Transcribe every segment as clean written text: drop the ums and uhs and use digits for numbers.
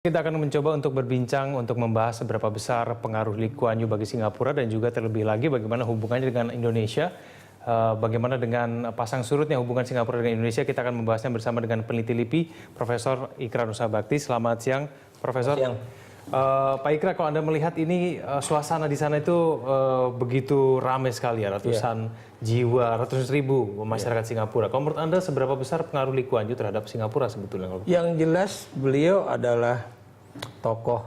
Kita akan mencoba untuk berbincang untuk membahas seberapa besar pengaruh Lee Kuan Yew bagi Singapura dan juga terlebih lagi bagaimana hubungannya dengan Indonesia, bagaimana dengan pasang surutnya hubungan Singapura dengan Indonesia. Kita akan membahasnya bersama dengan peneliti LIPI, Profesor Ikrar Nusa Bakti. Selamat siang, Profesor. Siang. Pak Ikrar, kalau Anda melihat ini suasana di sana itu begitu ramai sekali ya, ratusan jiwa, ratusan ribu masyarakat Singapura. Kalau menurut Anda seberapa besar pengaruh Lee Kuan Yew terhadap Singapura sebetulnya? Yang jelas beliau adalah tokoh,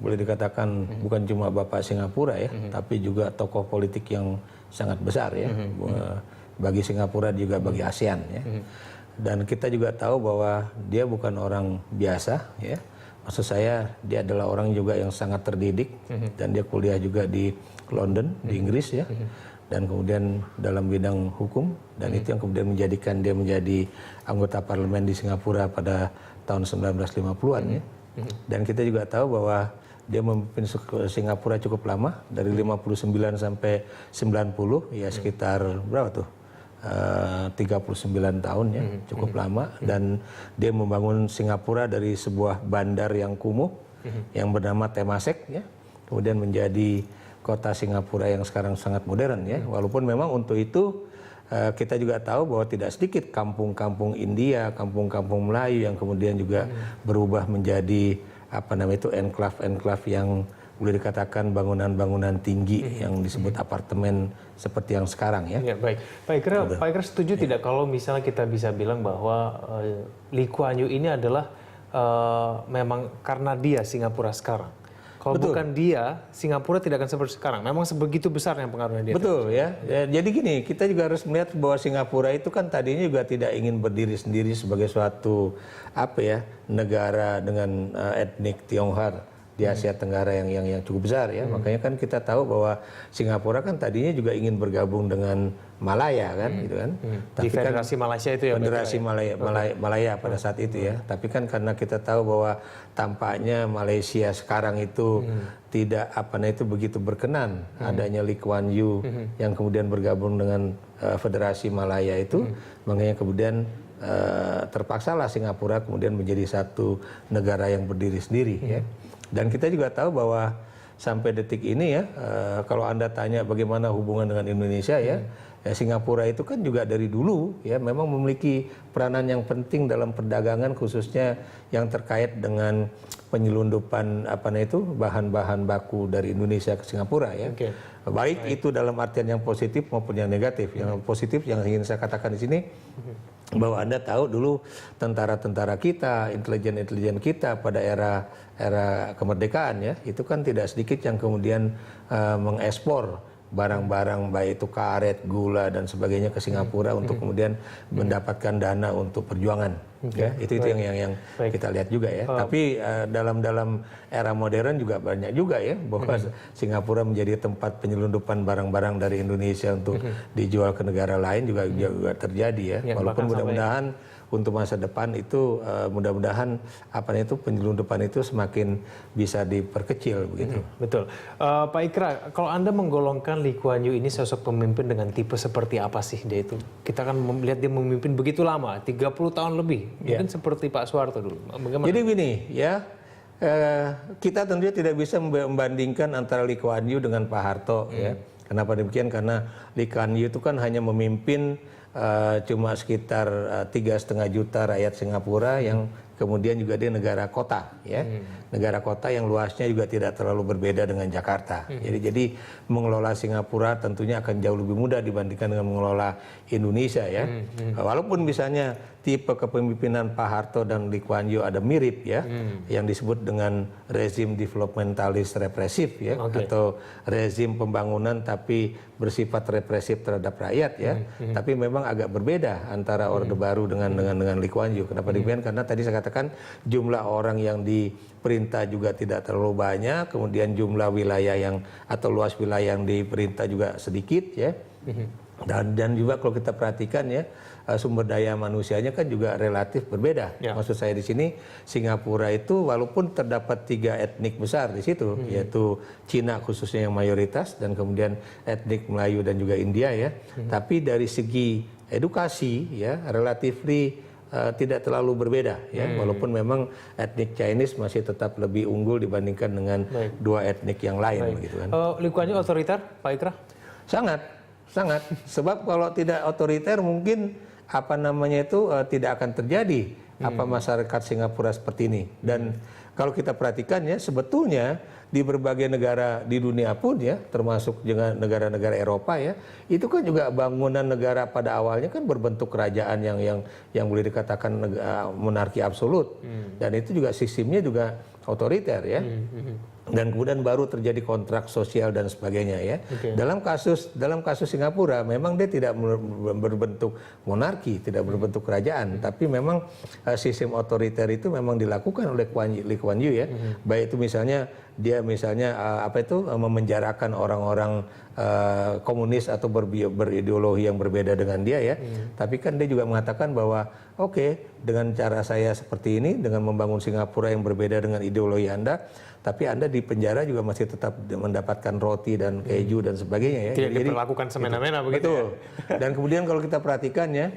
boleh dikatakan bukan cuma Bapak Singapura ya, tapi juga tokoh politik yang sangat besar ya, bagi Singapura juga bagi ASEAN ya. Dan kita juga tahu bahwa dia bukan orang biasa ya. Maksud saya dia adalah orang juga yang sangat terdidik dan dia kuliah juga di London, di Inggris ya. Dan kemudian dalam bidang hukum dan itu yang kemudian menjadikan dia menjadi anggota parlemen di Singapura pada tahun 1950-an ya. Dan kita juga tahu bahwa dia memimpin Singapura cukup lama dari 59 sampai 90 ya sekitar berapa tuh? 39 tahun ya, cukup lama, dan dia membangun Singapura dari sebuah bandar yang kumuh yang bernama Temasek ya, kemudian menjadi kota Singapura yang sekarang sangat modern ya. Walaupun memang untuk itu kita juga tahu bahwa tidak sedikit kampung-kampung India, kampung-kampung Melayu yang kemudian juga berubah menjadi apa namanya itu enklave-enklave yang boleh dikatakan bangunan-bangunan tinggi yang disebut apartemen seperti yang sekarang ya. Ya baik, Pak Ikrar setuju tidak kalau misalnya kita bisa bilang bahwa Lee Kuan Yew ini adalah memang karena dia Singapura sekarang. Kalau bukan dia, Singapura tidak akan seperti sekarang. Memang sebegitu besar yang pengaruhnya dia. Betul ya. Jadi gini, kita juga harus melihat bahwa Singapura itu kan tadinya juga tidak ingin berdiri sendiri sebagai suatu apa ya negara dengan etnik Tionghoa di Asia Tenggara yang cukup besar ya. Makanya kan kita tahu bahwa Singapura kan tadinya juga ingin bergabung dengan Malaya kan gitu kan. Tapi di Federasi kan, Malaysia itu ya. Federasi Malaya pada saat itu ya. Tapi kan karena kita tahu bahwa tampaknya Malaysia sekarang itu tidak itu begitu berkenan adanya Lee Kuan Yew yang kemudian bergabung dengan Federasi Malaya itu, makanya kemudian terpaksalah Singapura kemudian menjadi satu negara yang berdiri sendiri ya. Dan kita juga tahu bahwa sampai detik ini ya, kalau Anda tanya bagaimana hubungan dengan Indonesia ya, Singapura itu kan juga dari dulu ya memang memiliki peranan yang penting dalam perdagangan khususnya yang terkait dengan penyelundupan bahan-bahan baku dari Indonesia ke Singapura ya. Baik itu dalam artian yang positif maupun yang negatif. Yang positif yang ingin saya katakan di sini bahwa Anda tahu dulu tentara-tentara kita, intelijen-intelijen kita pada era kemerdekaan ya, itu kan tidak sedikit yang kemudian mengekspor barang-barang baik itu karet, gula dan sebagainya ke Singapura untuk kemudian mendapatkan dana untuk perjuangan. Ya, itu yang kita lihat juga ya. Tapi dalam era modern juga banyak juga ya bahwa Singapura menjadi tempat penyelundupan barang-barang dari Indonesia untuk dijual ke negara lain juga terjadi ya. Walaupun mudah-mudahan untuk masa depan itu mudah-mudahan penyelundupan itu semakin bisa diperkecil begitu. Betul. Pak Ikrar, kalau Anda menggolongkan Lee Kuan Yew ini sosok pemimpin dengan tipe seperti apa sih dia itu? Kita kan melihat dia memimpin begitu lama, 30 tahun lebih. Mungkin seperti Pak Soeharto dulu. Bagaimana? Jadi gini ya, kita tentunya tidak bisa membandingkan antara Lee Kuan Yew dengan Pak Harto ya. Kenapa demikian? Karena Lee Kuan Yew itu kan hanya memimpin cuma sekitar 3,5 juta rakyat Singapura yang kemudian juga dia negara kota ya. Negara kota yang luasnya juga tidak terlalu berbeda dengan Jakarta. Jadi mengelola Singapura tentunya akan jauh lebih mudah dibandingkan dengan mengelola Indonesia ya. Walaupun misalnya tipe kepemimpinan Pak Harto dan Lee Kuan Yew ada mirip ya, yang disebut dengan rezim developmentalis represif ya, atau rezim pembangunan tapi bersifat represif terhadap rakyat ya. Tapi memang agak berbeda antara Orde Baru dengan Lee Kuan Yew. Kenapa demikian? Karena tadi saya katakan jumlah orang yang diperintah juga tidak terlalu banyak, kemudian jumlah wilayah atau luas wilayah yang diperintah juga sedikit ya. Dan juga kalau kita perhatikan ya, sumber daya manusianya kan juga relatif berbeda. Maksud saya di sini Singapura itu walaupun terdapat 3 etnik besar di situ, yaitu Cina khususnya yang mayoritas dan kemudian etnik Melayu dan juga India ya. Tapi dari segi edukasi ya relatively tidak terlalu berbeda ya, walaupun memang etnik Chinese masih tetap lebih unggul dibandingkan dengan dua etnik yang lain gitu kan. Lee Kuan Yew otoriter, Pak Ikra? Sangat, sangat. Sebab kalau tidak otoriter mungkin apa namanya itu tidak akan terjadi masyarakat Singapura seperti ini. Dan kalau kita perhatikan ya, sebetulnya di berbagai negara di dunia pun ya, termasuk dengan negara-negara Eropa ya, itu kan juga bangunan negara pada awalnya kan berbentuk kerajaan yang boleh dikatakan monarki absolut, dan itu juga sistemnya juga otoriter ya. Dan kemudian baru terjadi kontrak sosial dan sebagainya ya. Dalam kasus Singapura memang dia tidak berbentuk monarki, tidak berbentuk kerajaan, tapi memang sistem otoriter itu memang dilakukan oleh Lee Kuan Yew ya. Baik itu misalnya dia memenjarakan orang-orang komunis atau berideologi yang berbeda dengan dia ya. Tapi kan dia juga mengatakan bahwa oke, dengan cara saya seperti ini, dengan membangun Singapura yang berbeda dengan ideologi Anda, tapi Anda di penjara juga masih tetap mendapatkan roti dan keju dan sebagainya ya. Tidak diperlakukan semena-mena begitu. Betul. Dan kemudian kalau kita perhatikan ya,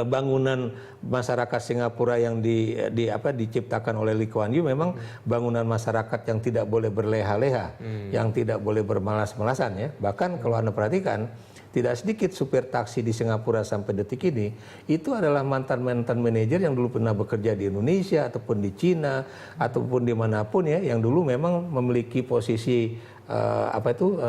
bangunan masyarakat Singapura yang diciptakan oleh Lee Kuan Yew memang bangunan masyarakat yang tidak boleh berleha-leha, yang tidak boleh bermalas-malasan ya. Bahkan kalau Anda perhatikan, tidak sedikit supir taksi di Singapura sampai detik ini itu adalah mantan-mantan manajer yang dulu pernah bekerja di Indonesia ataupun di Cina ataupun dimanapun ya, yang dulu memang memiliki posisi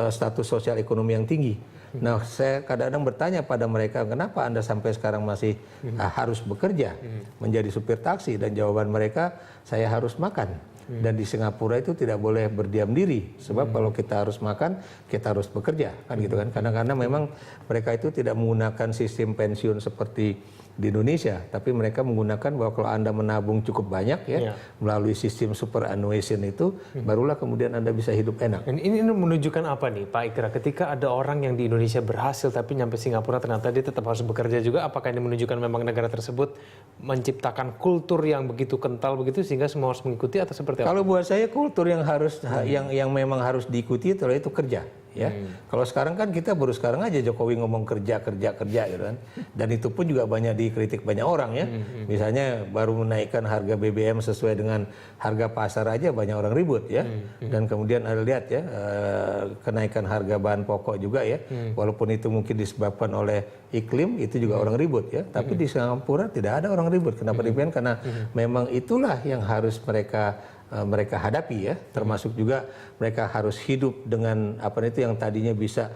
status sosial ekonomi yang tinggi. Nah, saya kadang-kadang bertanya pada mereka, kenapa Anda sampai sekarang masih harus bekerja menjadi supir taksi? Dan jawaban mereka, saya harus makan. Dan di Singapura itu tidak boleh berdiam diri, sebab kalau kita harus makan, kita harus bekerja, kan gitu kan. Karena memang mereka itu tidak menggunakan sistem pensiun seperti di Indonesia, tapi mereka menggunakan bahwa kalau Anda menabung cukup banyak ya, melalui sistem superannuation itu, barulah kemudian Anda bisa hidup enak. Ini menunjukkan apa nih Pak Ikra, ketika ada orang yang di Indonesia berhasil tapi nyampe Singapura ternyata dia tetap harus bekerja juga, apakah ini menunjukkan memang negara tersebut menciptakan kultur yang begitu kental begitu sehingga semua harus mengikuti atau seperti apa? Kalau buat saya kultur yang harus yang memang harus diikuti itu kerja. Ya, kalau sekarang kan kita baru sekarang aja Jokowi ngomong kerja gitu kan, dan itu pun juga banyak dikritik banyak orang ya. Misalnya baru menaikkan harga BBM sesuai dengan harga pasar aja banyak orang ribut ya. Dan kemudian Anda lihat ya, kenaikan harga bahan pokok juga ya, walaupun itu mungkin disebabkan oleh iklim, itu juga orang ribut ya. Tapi di Singapura tidak ada orang ribut. Kenapa demikian? Karena memang itulah yang harus mereka hadapi ya, termasuk juga mereka harus hidup dengan yang tadinya bisa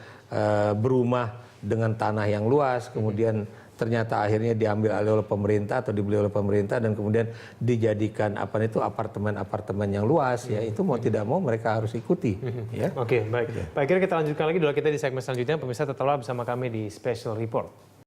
berumah dengan tanah yang luas, kemudian ternyata akhirnya diambil alih oleh pemerintah atau dibeli oleh pemerintah dan kemudian dijadikan apartemen-apartemen yang luas ya, itu mau tidak mau mereka harus ikuti ya. Oke, baik. Pak Ikra, kita lanjutkan lagi dulu kita di segmen selanjutnya. Pemirsa tetaplah bersama kami di Special Report.